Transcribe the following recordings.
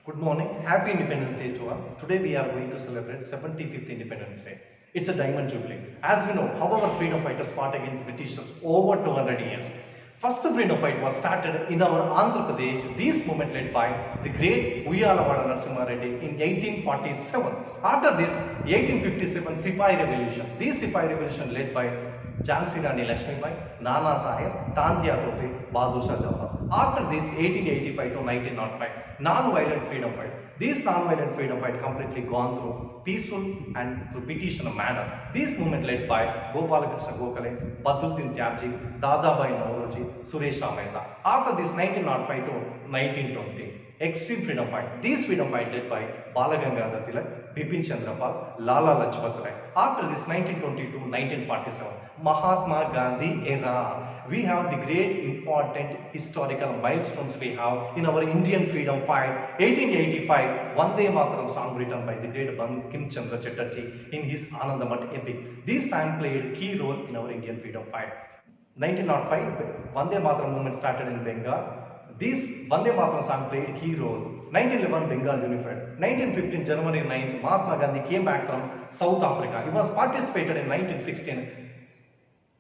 Good morning. Happy Independence Day to all. Today we are going to celebrate 75th Independence Day. It's a diamond jubilee. As we know, how our freedom fighters fought against Britishers over 200 years. First freedom fight was started in our Andhra Pradesh, this movement led by the great Uyalavada Narasimha Reddy in 1847. After this, 1857 Sipai Revolution. This Sipai Revolution led by Jhansi Rani Lakshmibai, Nana Sahib, Tantia Tope, Bahadur Shah Jafar. After this, 1885 to 1905, non-violent freedom fight. This non-violent freedom fight completely gone through peaceful and through petition manner. This movement led by Gopalakrishna Gokhale, Badruddin Tyabji, Dadabhai Nauroji, Suresh Mehta. After this, 1905 to 1920. Extreme freedom fight. This freedom fight led by Balagangadhar Tilak, Bipin Chandra Pal, Lala Lajpat Rai. After this 1920 to 1947, Mahatma Gandhi era. We have the great important historical milestones we have in our Indian freedom fight. 1885, Vande Mataram song written by the great Bankim Chandra Chatterjee in his Anandamath epic. This song played key role in our Indian freedom fight. 1905, Vande Mataram movement started in Bengal. This Vande Mataram song played key role. 1911 Bengal unified. 1915 January 9th Mahatma Gandhi came back from South Africa. He was participated in 1916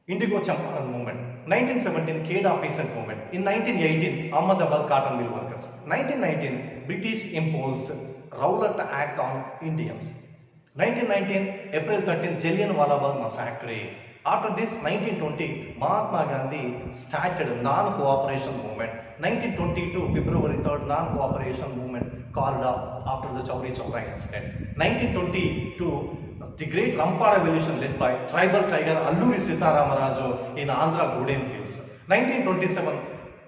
Indigo Champaran movement. 1917 Kedah peasant movement. In 1918 Ahmedabad cotton mill workers. 1919 British imposed Rowlatt Act on Indians. 1919 April 13 Jallianwala Bagh massacre. After this, 1920, Mahatma Gandhi started non-cooperation movement. 1922, February 3rd, non-cooperation movement called off after the Chauri Chaura incident. 1922, the great Rampa revolution led by tribal tiger Alluri Sitaramaraju in Andhra Golden Hills. 1927,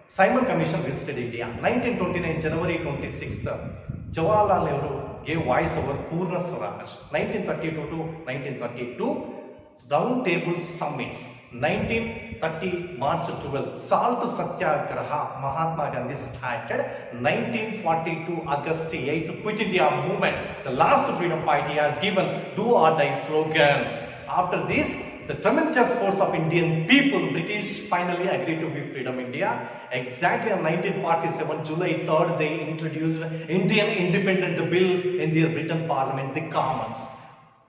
Simon Commission visited India. 1929, January 26th, Jawaharlal Nehru gave voice over Purna Swaraj. 1932 to 1932, Round Table Summits. 1930 March 12th, Salt Satyagraha Mahatma Gandhi started. 1942 August 8th, Quit India movement. The last freedom fight he has given do or die slogan. After this, the tremendous force of Indian people, British finally agreed to give freedom India. Exactly on 1947, July 3rd, they introduced Indian Independent Bill in their Britain Parliament, the Commons.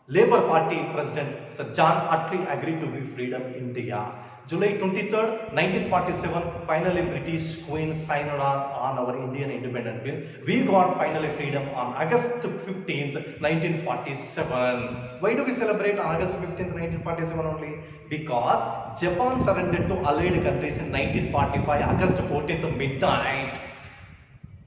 Labour Party President Sir John Attlee agreed to give freedom India. July 23rd, 1947, finally British Queen signed on our Indian Independent Bill. We got finally freedom on August 15th, 1947. Why do we celebrate on August 15th, 1947 only? Because Japan surrendered to Allied countries in 1945, August 14th midnight.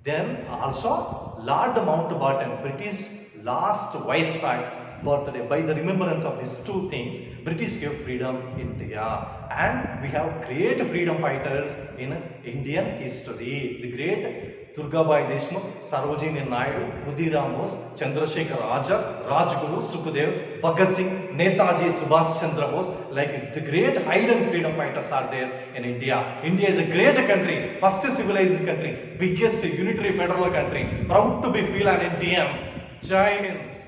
Then also Lord Mountbatten, British last Viceroy, birthday. By the remembrance of these two things, British gave freedom India, and we have great freedom fighters in Indian history. The great Durgabai Deshmukh, Sarojini Naidu, Khudiram Bose, Chandrasekhar Azad, Rajguru, Sukhdev, Bhagat Singh, Netaji Subhash Chandra Bose, like the great hidden freedom fighters are there in India. India is a great country, first civilized country, biggest unitary federal country, proud to be feel an Indian. Jai Hind.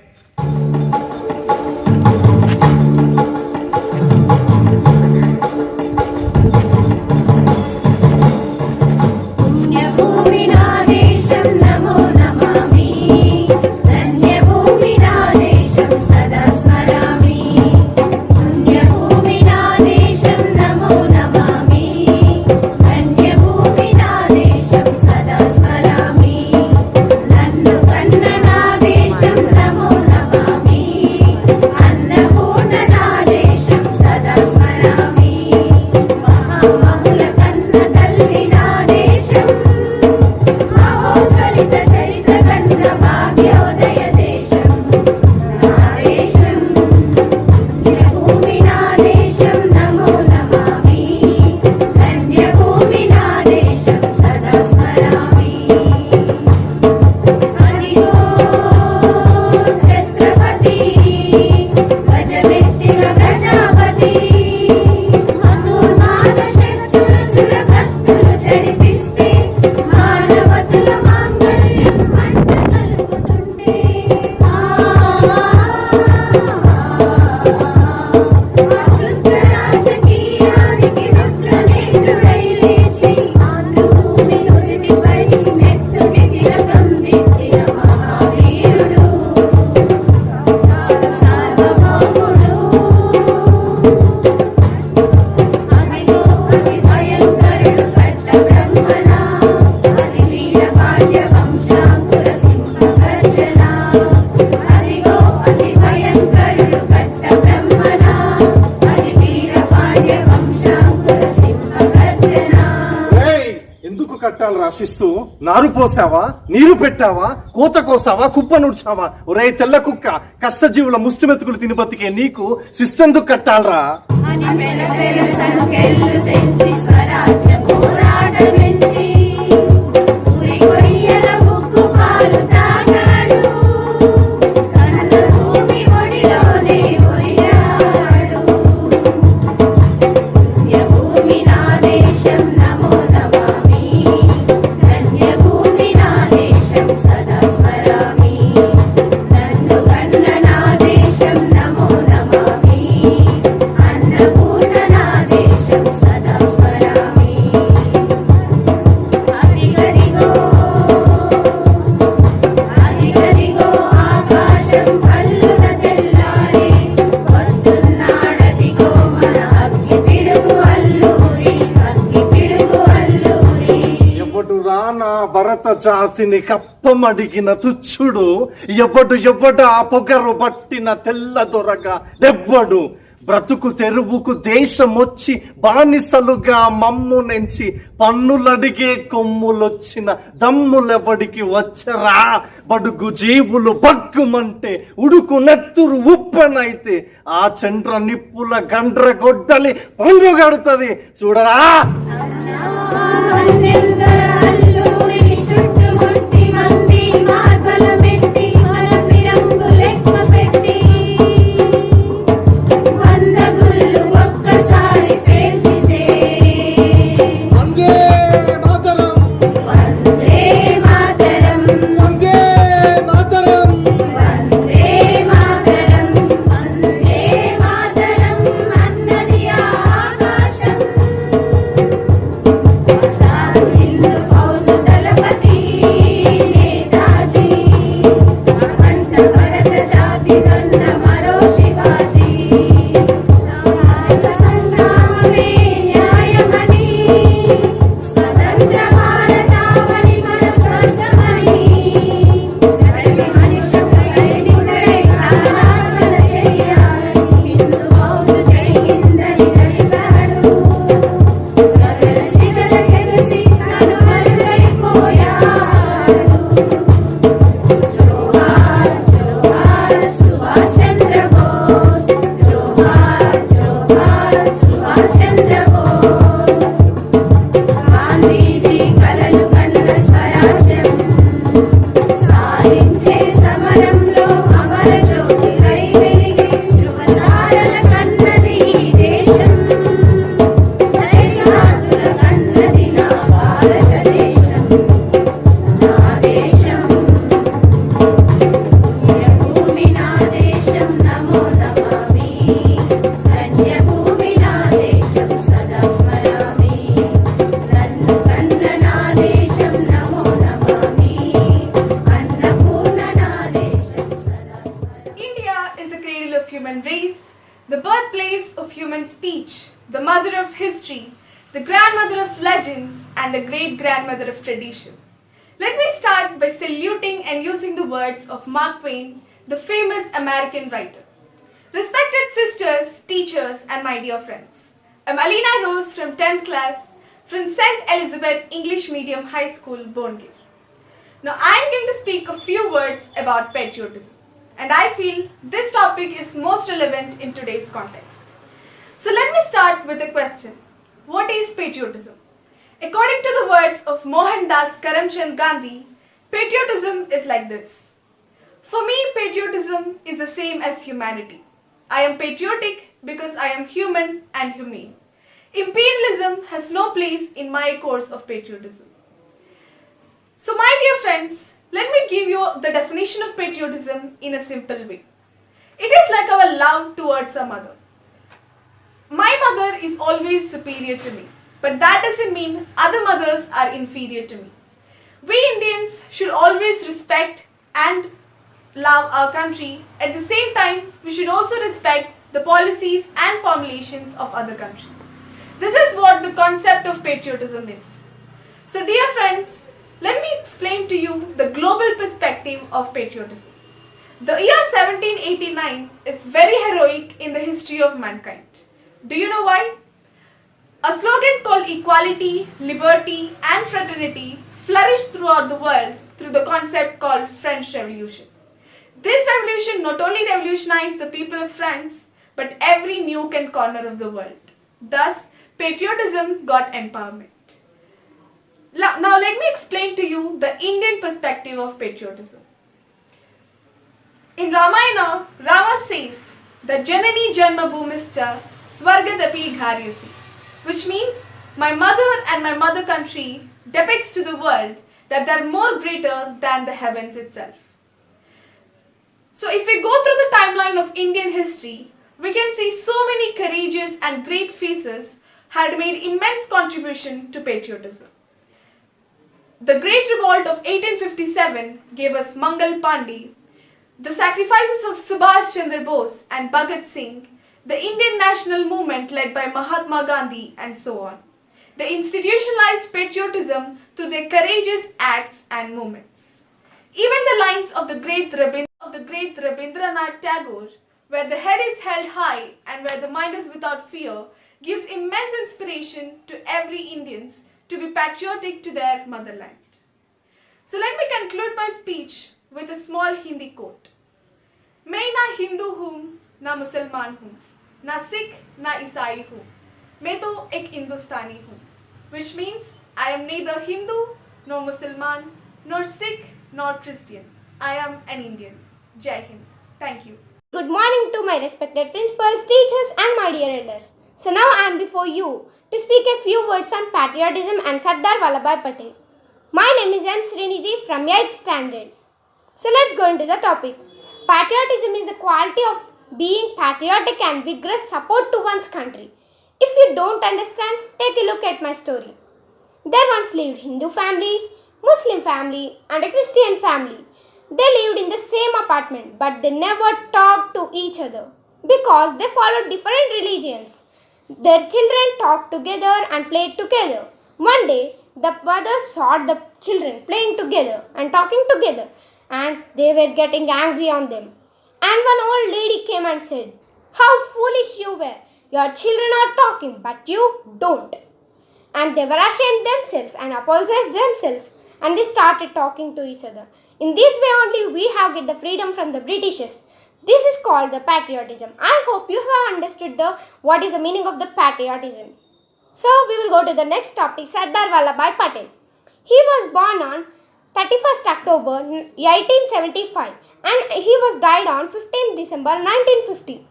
కట్టాలి రాసిస్తూ నారు పోసావా, నీరు పెట్టావా, కోత కోసావా, కుప్ప నుడ్చావా? ఒరే తెల్ల కుక్క, కష్టజీవుల ముష్టిమెతుకులు తిని బతికే నీకు శిస్తెందుకు కట్టాలరా? భరత జాతిని కప్పమడిగిన తుచ్చుడు ఎవ్వడు ఆ పొగరు పట్టిన తెల్ల దొరగా దెవ్వడు బ్రతుకు తెరువుకు దేశమొచ్చి బానిసలుగా మమ్ము నెంచి పన్నులడిగే కొమ్ములొచ్చిన దమ్ములెవడికి వచ్చరా? బడుగు జీవులు బగ్గుమంటే ఉడుకు నెత్తురు ఉప్పెనైతే ఆ చండ్ర నిప్పుల గండ్ర గొడ్డలి పొంగుగడుతుంది చూడరా. the birthplace of human speech, the mother of history, the grandmother of legends, and the great-grandmother of tradition. Let me start by saluting and using the words of Mark Twain, the famous American writer. Respected sisters, teachers, and my dear friends, I'm Alina Rose from 10th class from St. Elizabeth English Medium High School, Bhongir. Now I'm going to speak a few words about patriotism, and I feel this topic is most relevant in today's context. So let me start with a question. What is patriotism? According to the words of Mohandas Karamchand Gandhi, patriotism is like this. For me, patriotism is the same as humanity. I am patriotic because I am human and humane. Imperialism has no place in my course of patriotism. So my dear friends, let me give you the definition of patriotism in a simple way. It is like our love towards our mother. My mother is always superior to me, but that doesn't mean other mothers are inferior to me. We Indians should always respect and love our country. At the same time, we should also respect the policies and formulations of other countries. This is what the concept of patriotism is. So dear friends, let me explain to you the global perspective of patriotism. The year 1789 is very heroic in the history of mankind. Do you know why? A slogan called equality, liberty, and fraternity flourished throughout the world through the concept called French Revolution. This revolution not only revolutionized the people of France, but every nook and corner of the world. Thus, patriotism got empowerment. Now let me explain to you the Indian perspective of patriotism. In Ramayana, Rama says that Janani Janma Bhumischa Swargadapi Gharyasi, which means my mother and my mother country depicts to the world that they are more greater than the heavens itself. So if we go through the timeline of Indian history, we can see so many courageous and great faces had made immense contribution to patriotism. The Great Revolt of 1857 gave us Mangal Pandey, the sacrifices of Subhash Chandra Bose and Bhagat Singh, the Indian national movement led by Mahatma Gandhi, and so on. They institutionalized patriotism through their courageous acts and movements. Even the lines of the great Rabindranath Tagore, where the head is held high and where the mind is without fear, gives immense inspiration to every Indian to be patriotic to their motherland. So let me conclude my speech with a small Hindi quote. मैं ना हिंदू हूँ, ना मुसलमान हूँ, ना सिख, ना ईसाई हूँ. मैं तो एक हिंदुस्तानी हूँ. Which means I am neither Hindu, nor Muslim, nor Sikh, nor Christian. I am an Indian. Jai Hind. Thank you. Good morning to my respected principals, teachers and my dear elders. So now I am before you to speak a few words on patriotism and Sardar Vallabhbhai Patel. My name is M. Srinidhi from 8th standard. So let's go into the topic. Patriotism is the quality of being patriotic and vigorous support to one's country. If you don't understand, take a look at my story. There once lived Hindu family, Muslim family and a Christian family. They lived in the same apartment but they never talked to each other because they followed different religions. Their children talked together and played together. One day, the mother saw the children playing together and talking together and they were getting angry on them. And one old lady came and said, "How foolish you were! Your children are talking but you don't." And they were ashamed themselves and apologized themselves and they started talking to each other. In this way only we have get the freedom from the Britishers. This is called the patriotism. I hope you have understood what is the meaning of the patriotism. So we will go to the next topic, Sardar Vallabhbhai Patel. He was born on 31st October 1875 and he was died on 15th December 1950.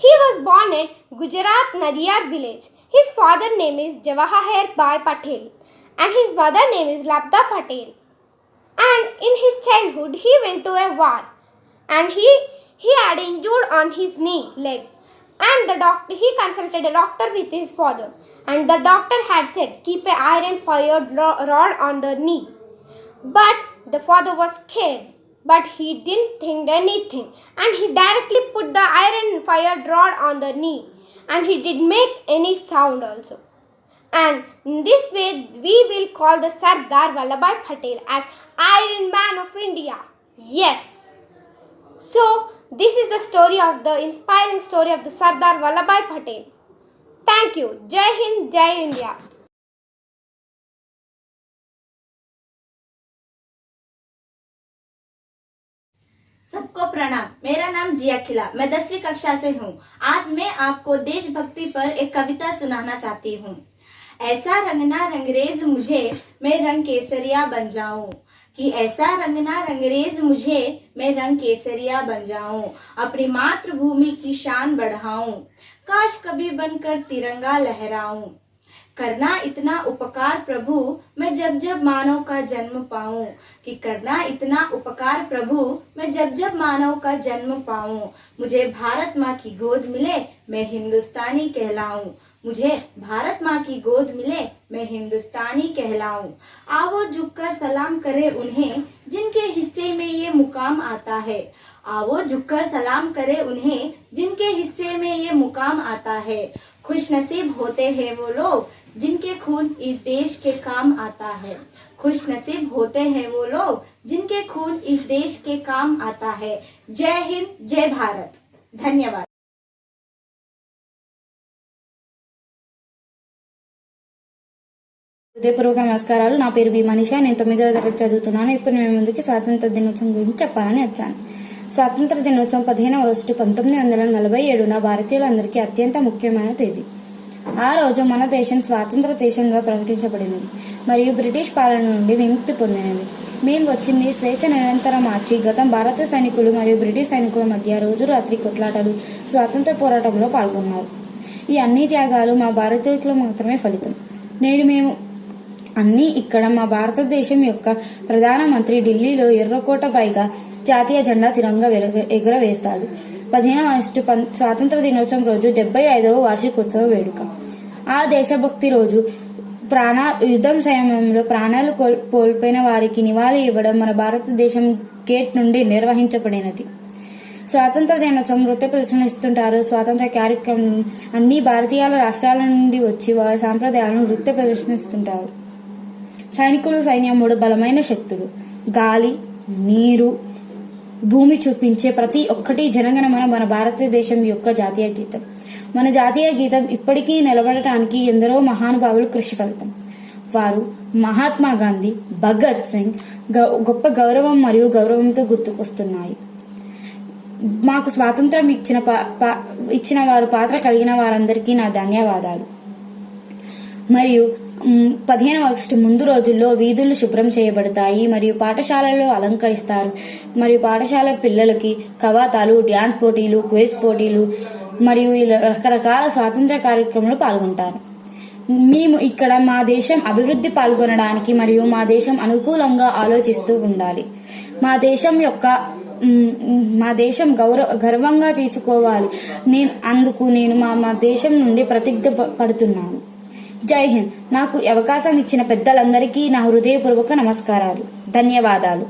He was born at Gujarat Nadiyad village. His father name is Jawahar Bhai Patel and his mother name is Labda Patel. And in his childhood he went to a war and he had injured on his leg and he consulted a doctor with his father and the doctor had said keep a iron fired rod on the knee. But the father was scared but he didn't think anything and he directly put the iron fired rod on the knee and he didn't make any sound also. And in this way we will call the Sardar Vallabhbhai Patel as Iron Man of India. Yes. So this is the inspiring story of the Sardar Vallabhbhai Patel. Thank you. Jai Hind, Jai India. सबको प्रणाम। मेरा नाम जिया खिला, मैं 10वीं कक्षा से हूँ। आज मैं आपको देशभक्ति पर एक कविता सुनाना चाहती हूँ। ऐसा रंगना रंगरेज मुझे, मैं रंग केसरिया बन जाऊं। कि ऐसा रंगना रंगरेज मुझे, मैं रंग केसरिया बन जाऊं। अपनी मातृभूमि की शान बढ़ाऊं, काश कभी बनकर तिरंगा लहराऊं। करना इतना उपकार प्रभु, मैं जब जब मानव का जन्म पाऊं। कि करना इतना उपकार प्रभु, मैं जब जब मानव का जन्म पाऊं। मुझे भारत माँ की गोद मिले, मैं हिंदुस्तानी कहलाऊं। मुझे भारत माँ की गोद मिले, मैं हिंदुस्तानी कहलाऊं। आओ झुककर सलाम करे उन्हें, जिनके हिस्से में ये मुकाम आता है। आओ झुककर सलाम करे उन्हें, जिनके हिस्से में ये मुकाम आता है। खुश नसीब होते हैं वो लोग, जिनके खून इस देश के काम आता है। खुश नसीब होते हैं वो लोग, जिनके खून इस देश के काम आता है। जय हिंद, जय भारत। धन्यवाद। హృదయపూర్వక నమస్కారాలు. నా పేరు బి మనీషా. నేను 9వ తరగతి చదువుతున్నాను. ఇప్పుడు నేను ముందుకి స్వాతంత్ర దినోత్సవం గురించి చెప్పాలని వచ్చాను. స్వాతంత్ర దినోత్సవం 15 ఆగస్టు 1947 భారతీయులందరికీ అత్యంత ముఖ్యమైన తేదీ. ఆ రోజు మన దేశం స్వాతంత్ర దేశంగా ప్రకటించబడినది మరియు బ్రిటిష్ పాలన నుండి విముక్తి పొందినది. మేము వచ్చింది స్వేచ్ఛ నిరంతరం మార్చి గతం భారత సైనికులు మరియు బ్రిటిష్ సైనికుల మధ్య రోజు రాత్రి కొట్లాటలు స్వాతంత్ర పోరాటంలో పాల్గొన్నారు. ఈ అన్ని త్యాగాలు మా భారతీయులకు మాత్రమే ఫలితం. నేడు మేము అన్నీ ఇక్కడ మా భారతదేశం యొక్క ప్రధానమంత్రి ఢిల్లీలో ఎర్రకోట పైగా జాతీయ జెండా తిరంగా ఎగురవేస్తాడు. 15 ఆగస్టు స్వాతంత్ర దినోత్సవం రోజు 75వ వార్షికోత్సవ వేడుక. ఆ దేశభక్తి రోజు యుద్ధం సమయంలో ప్రాణాలు కోల్పోయిన వారికి నివాళి ఇవ్వడం మన భారతదేశం గేట్ నుండి నిర్వహించబడినది. స్వాతంత్ర దినోత్సవం నృత్య ప్రదర్శన ఇస్తుంటారు. స్వాతంత్ర కార్యక్రమం అన్ని భారతీయ రాష్ట్రాల నుండి వచ్చి వారి సాంప్రదాయాలను నృత్య ప్రదర్శనిస్తుంటారు. సైనికులు సైన్యం 3 బలమైన శక్తులు: గాలి, నీరు, భూమి. చూపించే ప్రతి ఒక్కటి జనగణమన మన భారతదేశం యొక్క జాతీయ గీతం. మన జాతీయ గీతం ఇప్పటికీ నిలబడటానికి ఎందరో మహానుభావులు కృషి ఫలితం. వారు మహాత్మా గాంధీ, భగత్ సింగ్ గొప్ప గౌరవం మరియు గౌరవంతో గుర్తుకొస్తున్నాయి. మాకు స్వాతంత్రం ఇచ్చిన వారు పాత్ర కలిగిన వారందరికీ నా ధన్యవాదాలు. మరియు 15 ఆగస్టు ముందు రోజుల్లో వీధులు శుభ్రం చేయబడతాయి మరియు పాఠశాలల్లో అలంకరిస్తారు మరియు పాఠశాల పిల్లలకి కవాతాలు, డ్యాన్స్ పోటీలు, క్విజ్ పోటీలు మరియు రకరకాల స్వాతంత్ర కార్యక్రమాలు పాల్గొంటారు. మేము ఇక్కడ మా దేశం అభివృద్ధి పాల్గొనడానికి మరియు మా దేశం అనుకూలంగా ఆలోచిస్తూ ఉండాలి. మా దేశం గర్వంగా తీసుకోవాలి. అందుకు నేను మా దేశం నుండి ప్రతిజ్ఞ పడుతున్నాను. జై హింద్. నాకు అవకాశం ఇచ్చిన పెద్దలందరికీ నా హృదయపూర్వక నమస్కారాలు. ధన్యవాదాలు.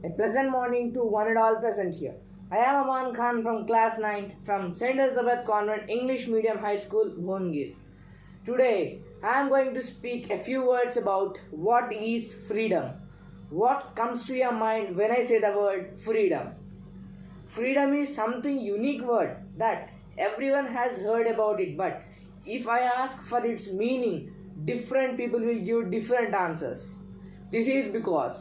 A pleasant morning to one and all present here. I am Aman Khan from class 9th from St. Elizabeth Convent English Medium High School, Bhongir. Today, I am going to speak a few words about what is freedom. What comes to your mind when I say the word freedom? Freedom is something unique word that everyone has heard about it, but if I ask for its meaning, different people will give different answers. This is because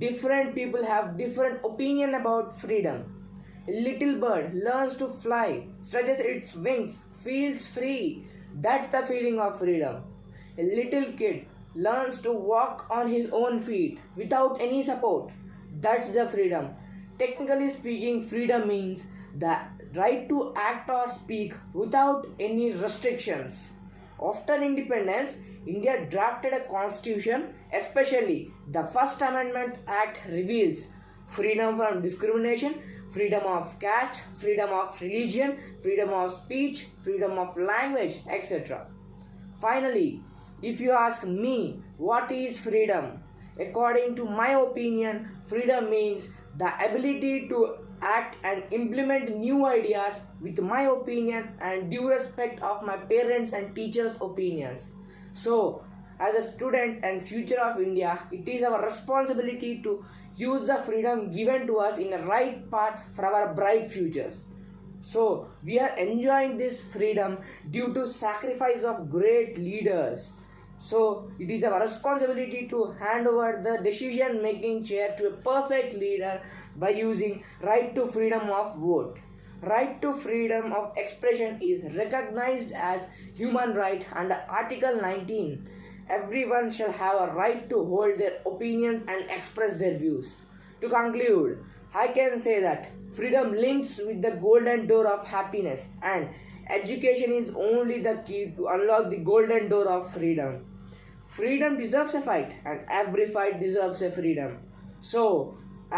different people have different opinion about freedom. A little bird learns to fly, stretches its wings, feels free. That's the feeling of freedom. A little kid learns to walk on his own feet without any support. That's the freedom. Technically speaking, freedom means the right to act or speak without any restrictions. After independence, India drafted a constitution, especially the First Amendment Act reveals freedom from discrimination, freedom of caste, freedom of religion, freedom of speech, freedom of language, etc. Finally, if you ask me what is freedom, according to my opinion, freedom means the ability to act and implement new ideas with my opinion and due respect of my parents and teachers' opinions. So, as a student and future of India, it is our responsibility to use the freedom given to us in a right path for our bright futures. So, we are enjoying this freedom due to sacrifice of great leaders. So, it is our responsibility to hand over the decision-making chair to a perfect leader by using right to freedom of vote. Right to freedom of expression is recognized as human right under Article 19. Everyone shall have a right to hold their opinions and express their views. To conclude, I can say that freedom links with the golden door of happiness, and education is only the key to unlock the golden door of freedom. Freedom deserves a fight, and every fight deserves a freedom. So,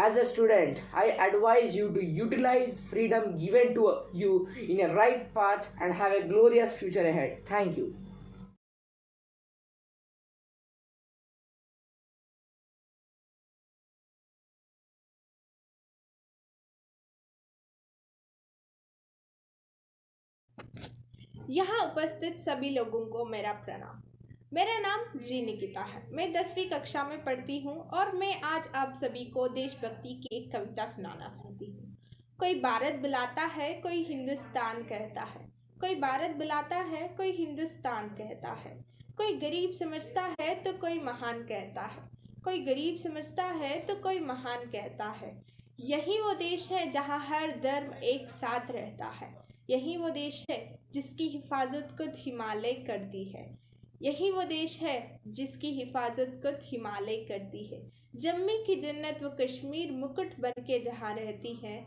as a student, I advise you to utilize freedom given to you in a right path and have a glorious future ahead. Thank you. यहाँ उपस्थित सभी लोगों को मेरा प्रणाम। मेरा नाम जी निकिता है। मैं 10वीं कक्षा में पढ़ती हूँ और मैं आज आप सभी को देशभक्ति की एक कविता सुनाना चाहती हूँ। कोई भारत बुलाता है, कोई हिंदुस्तान कहता है, कोई भारत बुलाता है, कोई हिंदुस्तान कहता है। कोई गरीब समझता है तो कोई महान कहता है, कोई गरीब समझता है तो कोई महान कहता है। यही वो देश है जहाँ हर धर्म एक साथ रहता है। यही वो देश है जिसकी हिफाजत खुद हिमालय करती है। यही वो देश है जिसकी हिफाजत खुद हिमालय करती है। जम्मी की जन्नत वो कश्मीर मुकुट बन के जहाँ रहती है।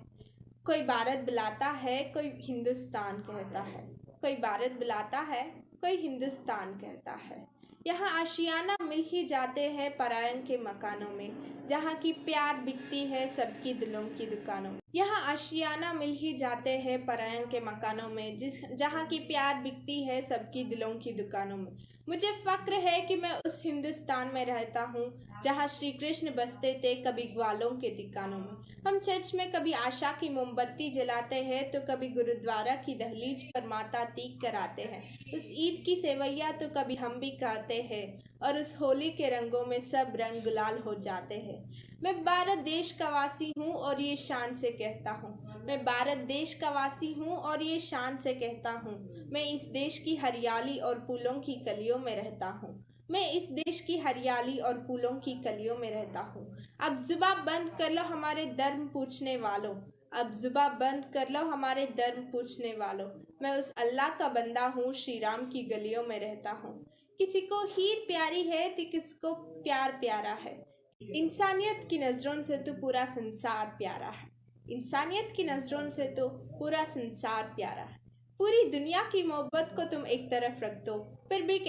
कोई भारत बुलाता है, कोई हिंदुस्तान कहता है। कोई भारत बुलाता है, कोई हिंदुस्तान कहता है। यहाँ आशियाना मिल ही जाते हैं परायण के मकानों में, जहाँ की प्यार बिकती है सबकी दिलों की दुकानों में। यहाँ आशियाना मिल ही जाते हैं परायण के मकानों में, जहाँ की प्यार बिकती है सबकी दिलों की दुकानों में। मुझे फक्र है कि मैं उस हिंदुस्तान में रहता हूँ जहाँ श्री कृष्ण बसते थे कभी ग्वालों के तिकानों में। हम चर्च में कभी आशा की मोमबत्ती जलाते हैं तो कभी गुरुद्वारा की दहलीज पर माता तीक कराते हैं। उस ईद की सेवैया तो कभी हम भी कहते हैं, और उस होली के रंगों में सब रंग गुलाल हो जाते हैं। मैं भारत देश का वासी हूँ और ये शान से कहता हूँ। मैं भारत देश का वासी हूँ और ये शान से कहता हूँ। मैं इस देश की हरियाली और फूलों की कलियों में रहता हूँ। मैं इस देश की हरियाली और फूलों की कलियों में रहता हूँ। अब जुबान बंद कर लो हमारे धर्म पूछने वालों। अब जुबान बंद कर लो हमारे धर्म पूछने वालों। मैं उस अल्लाह का बंदा हूँ, श्री राम की गलियों में रहता हूँ। किसी को हीर प्यारी है तो किसी को प्यार प्यारा है। इंसानियत की नजरों से तो पूरा संसार प्यारा है। इंसानियत की नजरों से तो पूरा संसार प्यारा है। पूरी दुनिया की मोहब्बत को तुम एक तरफ रख दो, फिर भी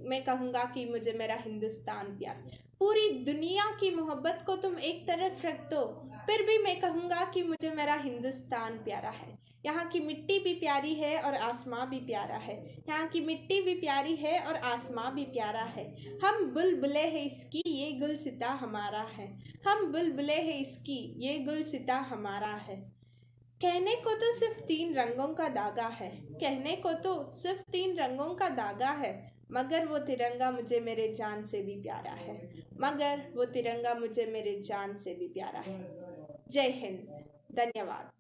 मैं कहूँगा कि मुझे मेरा हिंदुस्तान प्यारा। पूरी दुनिया की मोहब्बत को तुम एक तरफ रख दो, फिर भी मैं कहूँगा कि मुझे मेरा हिंदुस्तान प्यारा है। यहाँ की मिट्टी भी प्यारी है और आसमां भी प्यारा है। यहाँ की मिट्टी भी प्यारी है और आसमां भी प्यारा है। हम बुलबुले हैं इसकी, ये गुलसिता हमारा है। हम बुलबुले हैं इसकी, ये गुलसिता हमारा है। कहने को तो सिर्फ 3 रंगों का धागा है, कहने को तो सिर्फ 3 रंगों का धागा है, मगर वो तिरंगा मुझे मेरे जान से भी प्यारा है। मगर वो तिरंगा मुझे मेरे जान से भी प्यारा है। जय हिंद, धन्यवाद।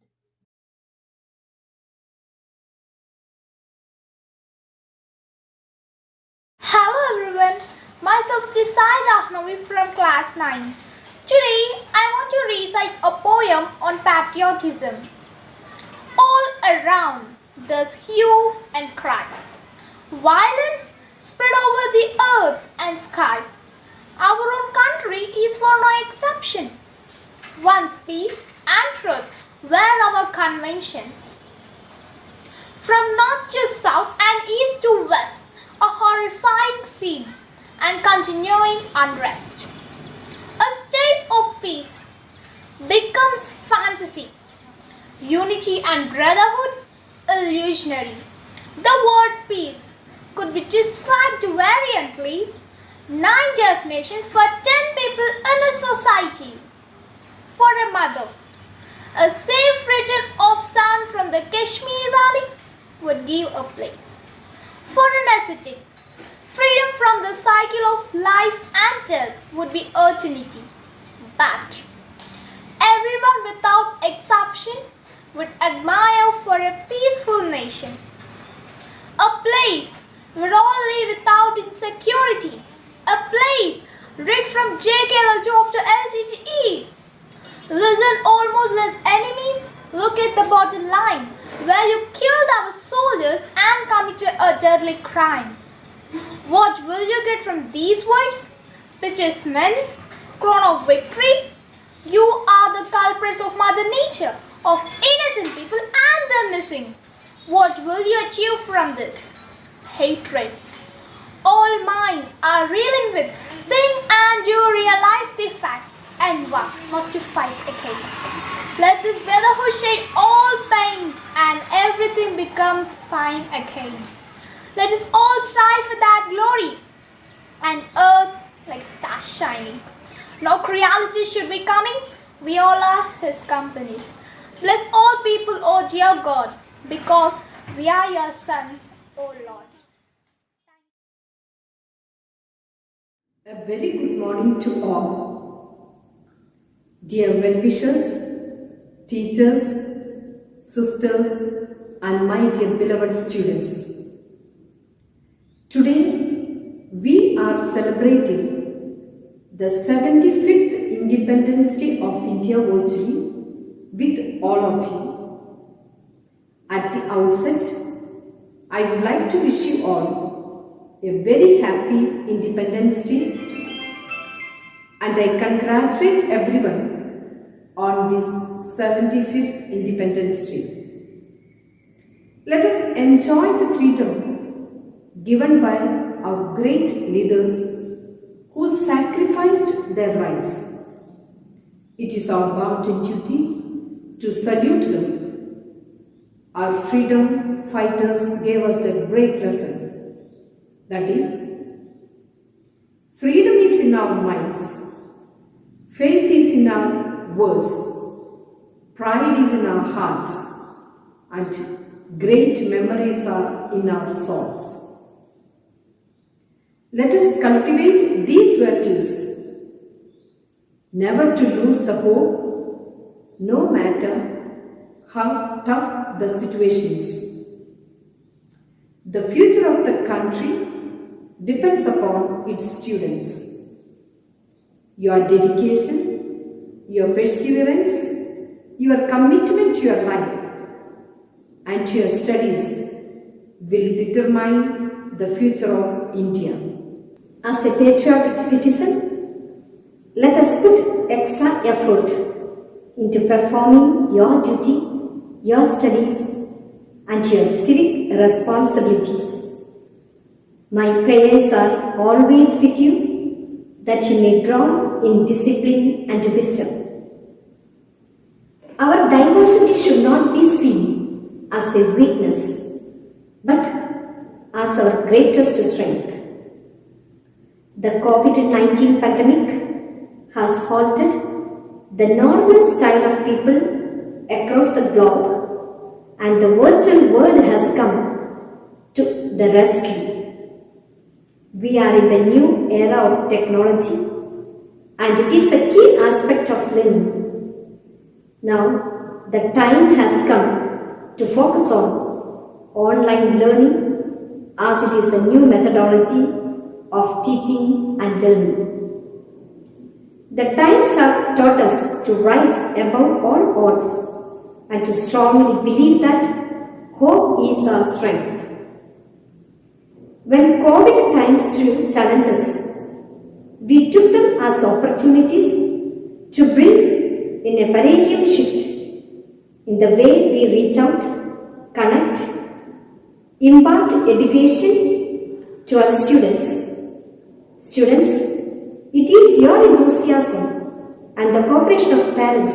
Hello everyone, myself Desai Jahnavi from class 9. Today I want to recite a poem on patriotism. All around there's hue and cry. Violence spread over the earth and sky. Our own country is for no exception. Once peace and truth were our conventions. From north to south and east to west, a horrifying scene and continuing unrest. A state of peace becomes fantasy. Unity and brotherhood illusionary. The word peace could be described variantly. 9 definitions for 10 people in a society. For a mother, a safe return of son from the Kashmir Valley would give a place. For an ascetic, freedom from the cycle of life and death would be eternity. But everyone without exception would admire for a peaceful nation. A place where all live without insecurity. A place rid from JKL to after LGTE. Listen, almost less enemies. Look at the bottom line, where you killed our soldiers and committed a deadly crime. What will you get from these words? Pitches men, crown of victory. You are the culprits of Mother Nature, of innocent people and the missing. What will you achieve from this? Hatred. All minds are reeling with. Think and you realize the fact and vow not to fight again. Let this brotherhood shade all pains and everything becomes fine again. Let us all strive for that glory and earth like stars shining. No cruelty should be coming. We all are His companies. Bless all people, O dear God, because we are your sons, O Lord. A very good morning to all. Dear well-wishers, teachers, sisters, and my dear beloved students. Today, we are celebrating the 75th Independence Day of India virtually with all of you. At the outset, I would like to wish you all a very happy Independence Day, and I congratulate everyone on this 75th Independence Day. Let us enjoy the freedom given by our great leaders who sacrificed their lives. It is our bounden duty to salute them. Our freedom fighters gave us a great lesson. That is, freedom is in our minds, faith is in our words, pride is in our hearts, and great memories are in our souls. Let us cultivate these virtues, never to lose the hope, no matter how tough the situations. The future of the country depends upon its students. Your dedication, your perseverance, your commitment to your life and to your studies will determine the future of India. As a patriotic citizen, let us put extra effort into performing your duty, your studies, and your civic responsibilities. My prayers are always with you, that you may grow in discipline and wisdom. Our diversity should not be seen as a weakness, but as our greatest strength. The COVID-19 pandemic has halted the normal style of people across the globe, and the virtual world has come to the rescue. We are in the new era of technology, and it is the key aspect of learning. Now, the time has come to focus on online learning, as it is the new methodology of teaching and learning. The times have taught us to rise above all odds and to strongly believe that hope is our strength. When COVID times threw challenges, we took them as opportunities to bring in a paradigm shift in the way we reach out, connect, impart education to our students. Students, it is your enthusiasm and the cooperation of parents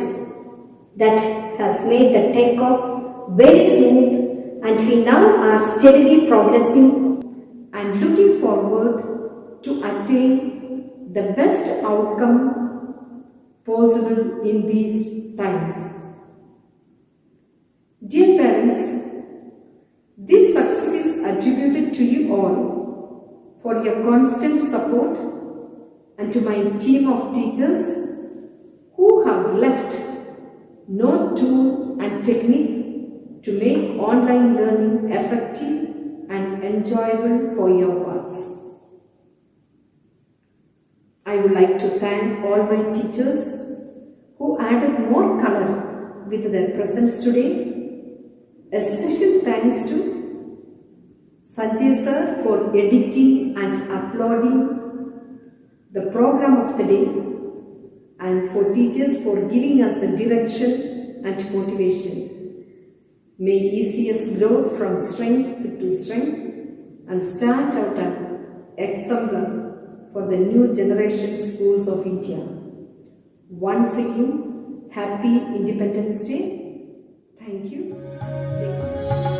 that has made the takeoff very smooth, and we now are steadily progressing and looking forward to attain the best outcome possible in these times. Dear parents, this success is attributed to you all for your constant support, and to my team of teachers who have left no tool and technique to make online learning effective and enjoyable for your ones. I would like to thank all my teachers who added more color with their presence today. A special thanks to Sanjay sir for editing and uploading the program of the day, and for teachers for giving us the direction and motivation. May ECS grow from strength to strength and stand out an exemplar for the new generation schools of India. Once again, happy Independence Day. Thank you.